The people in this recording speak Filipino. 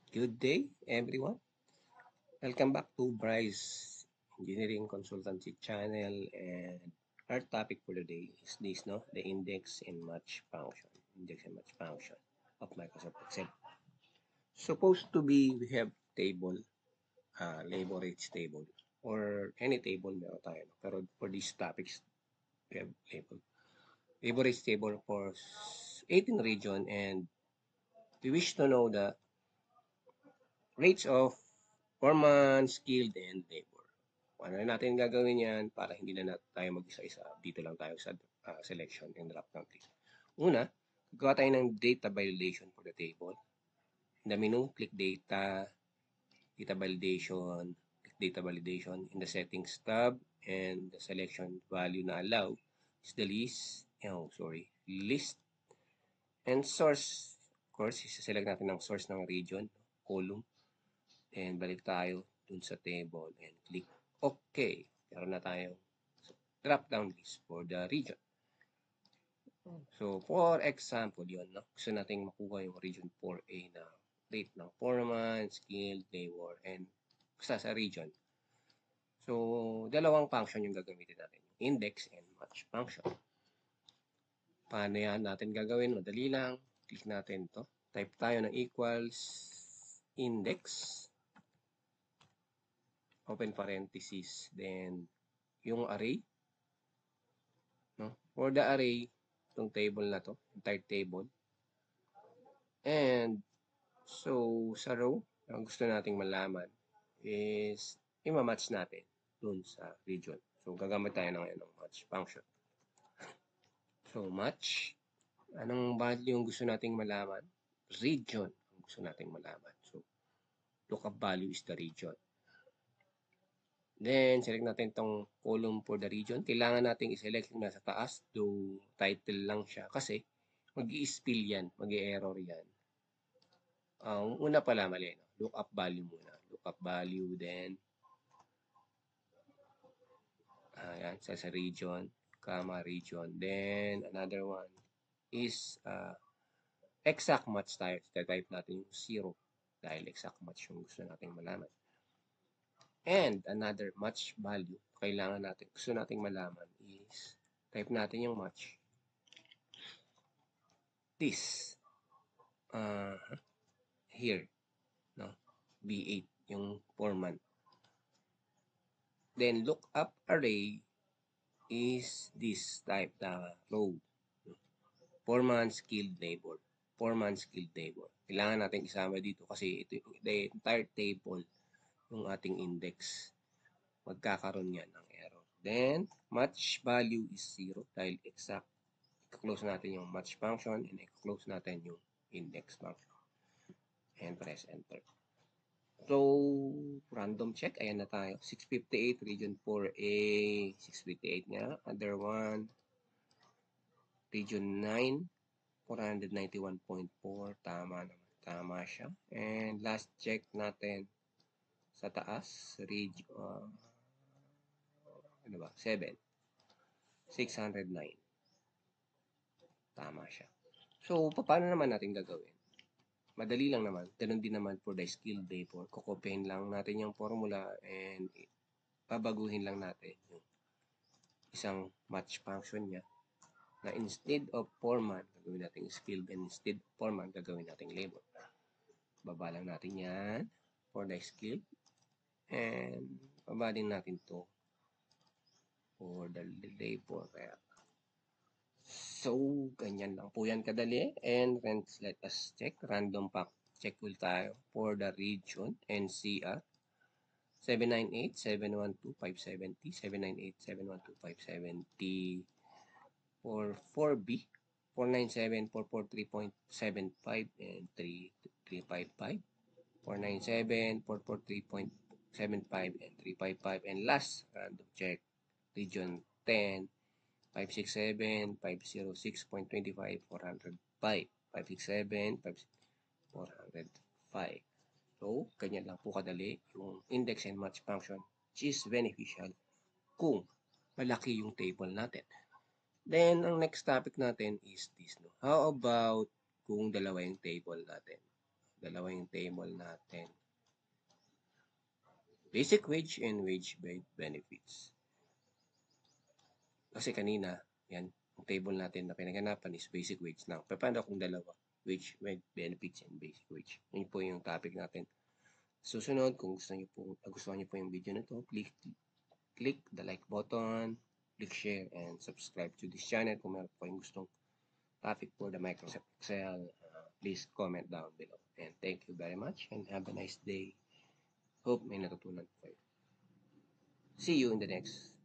Good day, everyone. Welcome back to Bryce Engineering Consultancy channel. And our topic for today is this, no? The index and match function. Index and match function of Microsoft Excel. Supposed to be, we have table, labor rates table, or any table meron tayo. No? Pero for these topics, we have labor rates table for 18 region, and we wish to know the rates of foreman, skilled, and labor. Ano na natin gagawin yan para hindi na tayo mag-isa-isa. Dito lang tayo sa selection and drop down click. Una, gagawa tayo ng data validation for the table. In the menu, click data, data validation, click data validation. In the settings tab, and the selection value na allow is the list. And source, of course, isa-select natin ng source ng region, column. And balik tayo dun sa table and click OK. Meron na tayong drop-down list for the region. So, for example, yun, no? Gusto nating makuha yung region 4A na rate ng foreman, skilled, labor, and basta sa region. So, dalawang function yung gagamitin natin. Index and match function. Paano yan natin gagawin? Madali lang. Click natin to. Type tayo ng equals index, open parenthesis, then yung array, no? For the array, itong table na to, entire table. And so sa row, ang gusto nating malaman is i-match natin dun sa region. So gagamit tayo ng match function. So match, anong value yung gusto nating malaman? Region ang gusto nating malaman. So lookup value is the region. Then, select natin itong column for the region. Kailangan natin i-select yung nasa taas, though title lang siya. Kasi, mag-i-spill yan, mag-i-error yan. Una pala, mali. No? Lookup value muna. Lookup value, then, ayan, sa region, comma, region. Then, another one is exact match tayo. Type natin yung 0 dahil exact match yung gusto nating malaman. And another match value, kailangan natin, gusto nating malaman is, type natin yung match. This, here, no? B8, yung foreman. Then, lookup array is this type, the row. Foreman, skilled, labor. Foreman, skilled, labor. Kailangan natin isama dito kasi ito, the entire table, yung ating index. Magkakaroon yan ng error. Then, match value is 0 dahil exact. I-close natin yung match function and i-close natin yung index function. And press enter. So, random check. Ayan na tayo. 658, region 4A. 658 nga. Other one. Region 9. 491.4. Tama naman. Tama siya. And last check natin sa taas. Region, ano ba? 7. 609. Tama siya. So, paano naman natin gagawin? Madali lang naman. Ganun din naman for the skilled labor. Kukopyahin lang natin yung formula and babaguhin lang natin yung isang match function niya na instead of foreman, gagawin natin skilled, and instead of foreman, gagawin natin labor. Baba lang natin yan for the skilled and baba din natin to for the labor. Kaya so, ganyan lang po yan kadali. And let us check. Random pack. Check ulit tayo for the region NCR. 798-712-570. 798-712-570. For 4B. 497-443.75 and 355. 497-443.75 and 355. And last, random check. Region 10. 567, 506.25, 405. 567, 405. So, ganyan lang po kadali yung index and match function, which is beneficial kung malaki yung table natin. Then, ang next topic natin is this. No? How about kung dalawa yung table natin? Dalawa yung table natin. Basic wage and wage benefits. Kasi kanina, yan, ang table natin na pinaganapan is basic wage lang. Pero paano kung dalawa? Wage benefits and basic wage. Yun po yung topic natin. Susunod, kung gusto niyo po yung video na to, click the like button, click share, and subscribe to this channel. Kung meron po kayong gustong topic for the Microsoft Excel, please comment down below. And thank you very much and have a nice day. Hope may natutunan po kayo. See you in the next